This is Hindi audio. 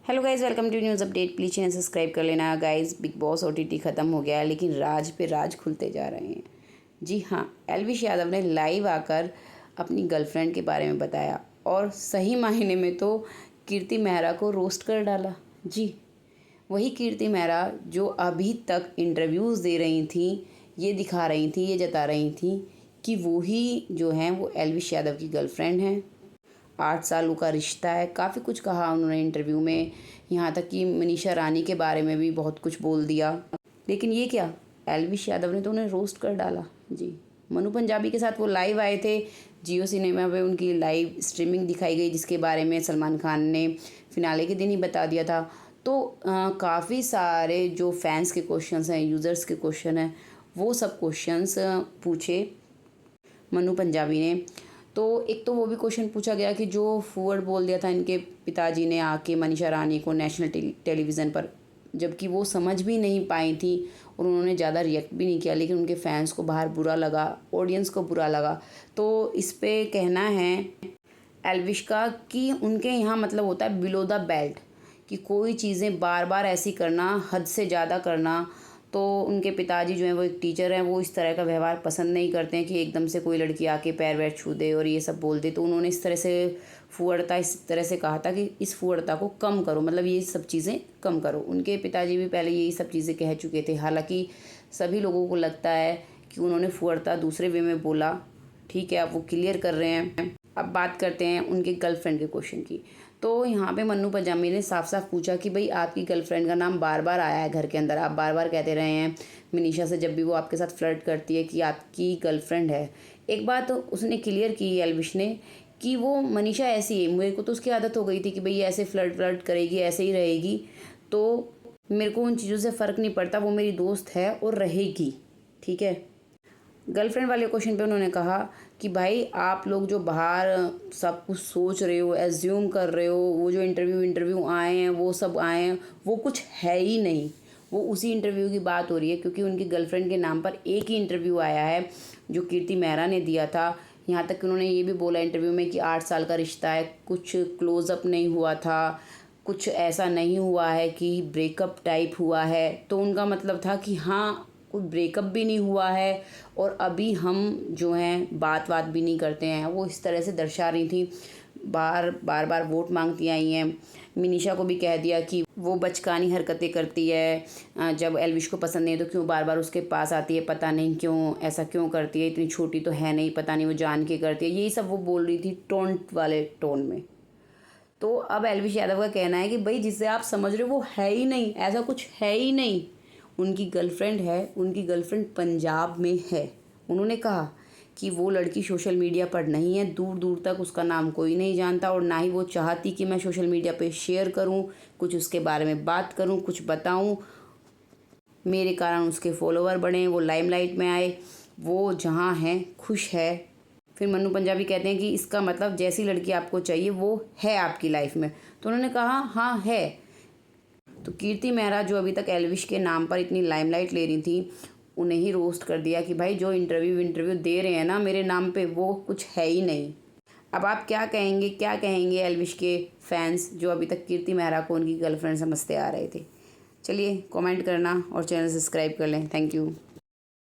Hello guys, welcome to news update. Please channel subscribe कर लेना गाइज़। बिग बॉस ओटीटी ख़त्म हो गया है, लेकिन राज पे राज खुलते जा रहे हैं। जी हाँ, एल्विश यादव ने लाइव आकर अपनी गर्लफ्रेंड के बारे में बताया और सही मायने में तो कीर्ति मेहरा को रोस्ट कर डाला। जी, वही कीर्ति मेहरा जो अभी तक इंटरव्यूज़ दे रही थी, ये दिखा रही थी, ये जता रही थी कि वो ही जो हैं वो एल्विश यादव की गर्लफ्रेंड हैं। 8 सालों का रिश्ता है। काफ़ी कुछ कहा उन्होंने इंटरव्यू में, यहाँ तक कि मनीषा रानी के बारे में भी बहुत कुछ बोल दिया। लेकिन ये क्या, एल्विश यादव ने तो उन्हें रोस्ट कर डाला। जी, मनु पंजाबी के साथ वो लाइव आए थे। जियो सिनेमा पे उनकी लाइव स्ट्रीमिंग दिखाई गई, जिसके बारे में सलमान खान ने फिनाले के दिन ही बता दिया था। तो काफ़ी सारे जो फैंस के क्वेश्चंस हैं, यूज़र्स के क्वेश्चन हैं, वो सब क्वेश्चंस पूछे मनु पंजाबी ने। तो एक तो वो भी क्वेश्चन पूछा गया कि जो फूवर्ड बोल दिया था इनके पिताजी ने आके मनीषा रानी को नेशनल टेलीविज़न पर, जबकि वो समझ भी नहीं पाई थी और उन्होंने ज़्यादा रिएक्ट भी नहीं किया, लेकिन उनके फैंस को बाहर बुरा लगा, ऑडियंस को बुरा लगा। तो इस पे कहना है एल्विश का कि उनके यहाँ मतलब होता है बिलो द बेल्ट, कि कोई चीज़ें बार बार ऐसी करना, हद से ज़्यादा करना। तो उनके पिताजी जो हैं वो एक टीचर हैं, वो इस तरह का व्यवहार पसंद नहीं करते हैं कि एकदम से कोई लड़की आके पैर वैर छू दे और ये सब बोल दे। तो उन्होंने इस तरह से फुअड़ता इस तरह से कहा था कि इस फुअड़ता को कम करो, मतलब ये सब चीज़ें कम करो। उनके पिताजी भी पहले यही सब चीज़ें कह चुके थे। हालांकि सभी लोगों को लगता है कि उन्होंने फुअड़ता दूसरे वे में बोला। ठीक है, अब वो क्लियर कर रहे हैं। अब बात करते हैं उनके गर्लफ्रेंड के क्वेश्चन की। तो यहाँ पे मन्नू पंजाबी ने साफ साफ पूछा कि भाई आपकी गर्लफ्रेंड का नाम बार बार आया है घर के अंदर, आप बार बार कहते रहे हैं मनीषा से जब भी वो आपके साथ फ्लर्ट करती है कि आपकी गर्लफ्रेंड है। एक बात तो उसने क्लियर की एल्विश ने कि वो मनीषा ऐसी है, मेरे को तो उसकी आदत हो गई थी कि भाई ऐसे फ्लर्ट फ्लर्ट करेगी, ऐसे ही रहेगी, तो मेरे को उन चीज़ों से फ़र्क नहीं पड़ता, वो मेरी दोस्त है और रहेगी। ठीक है। गर्लफ्रेंड वाले क्वेश्चन पे उन्होंने कहा कि भाई आप लोग जो बाहर सब कुछ सोच रहे हो, एज्यूम कर रहे हो, वो जो इंटरव्यू आए हैं, वो सब आए हैं, वो कुछ है ही नहीं। वो उसी इंटरव्यू की बात हो रही है, क्योंकि उनकी गर्लफ्रेंड के नाम पर एक ही इंटरव्यू आया है जो कीर्ति मेहरा ने दिया था। यहाँ तक कि उन्होंने ये भी बोला इंटरव्यू में कि 8 साल का रिश्ता है, कुछ क्लोज़अप नहीं हुआ था, कुछ ऐसा नहीं हुआ है कि ब्रेकअप टाइप हुआ है। तो उनका मतलब था कि हाँ, कोई ब्रेकअप भी नहीं हुआ है और अभी हम जो हैं बात भी नहीं करते हैं। वो इस तरह से दर्शा रही थी। बार बार वोट मांगती आई हैं। मिनीशा को भी कह दिया कि वो बचकानी हरकतें करती है, जब एल्विश को पसंद नहीं है तो क्यों बार बार उसके पास आती है, पता नहीं क्यों ऐसा क्यों करती है, इतनी छोटी तो है नहीं, पता नहीं वो जान के करती है। यही सब वो बोल रही थी टोंट वाले टोन में। तो अब एल्विश यादव का कहना है कि भाई जिसे आप समझ रहे हो वो है ही नहीं, ऐसा कुछ है ही नहीं। उनकी गर्लफ्रेंड है, उनकी गर्लफ्रेंड पंजाब में है। उन्होंने कहा कि वो लड़की सोशल मीडिया पर नहीं है, दूर दूर तक उसका नाम कोई नहीं जानता और ना ही वो चाहती कि मैं सोशल मीडिया पे शेयर करूं, कुछ उसके बारे में बात करूं, कुछ बताऊं, मेरे कारण उसके फॉलोवर बढ़े, वो लाइमलाइट में आए। वो जहां है खुश है। फिर मन्नू पंजाबी कहते हैं कि इसका मतलब जैसी लड़की आपको चाहिए वो है आपकी लाइफ में। तो उन्होंने कहा हाँ है। तो कीर्ति मेहरा जो अभी तक एल्विश के नाम पर इतनी लाइमलाइट ले रही थी, उन्हें ही रोस्ट कर दिया कि भाई जो इंटरव्यू दे रहे हैं ना मेरे नाम पे, वो कुछ है ही नहीं। अब आप क्या कहेंगे एल्विश के फैंस जो अभी तक कीर्ति मेहरा को उनकी गर्लफ्रेंड समझते आ रहे थे? चलिए कमेंट करना और चैनल सब्सक्राइब कर लें। Thank you.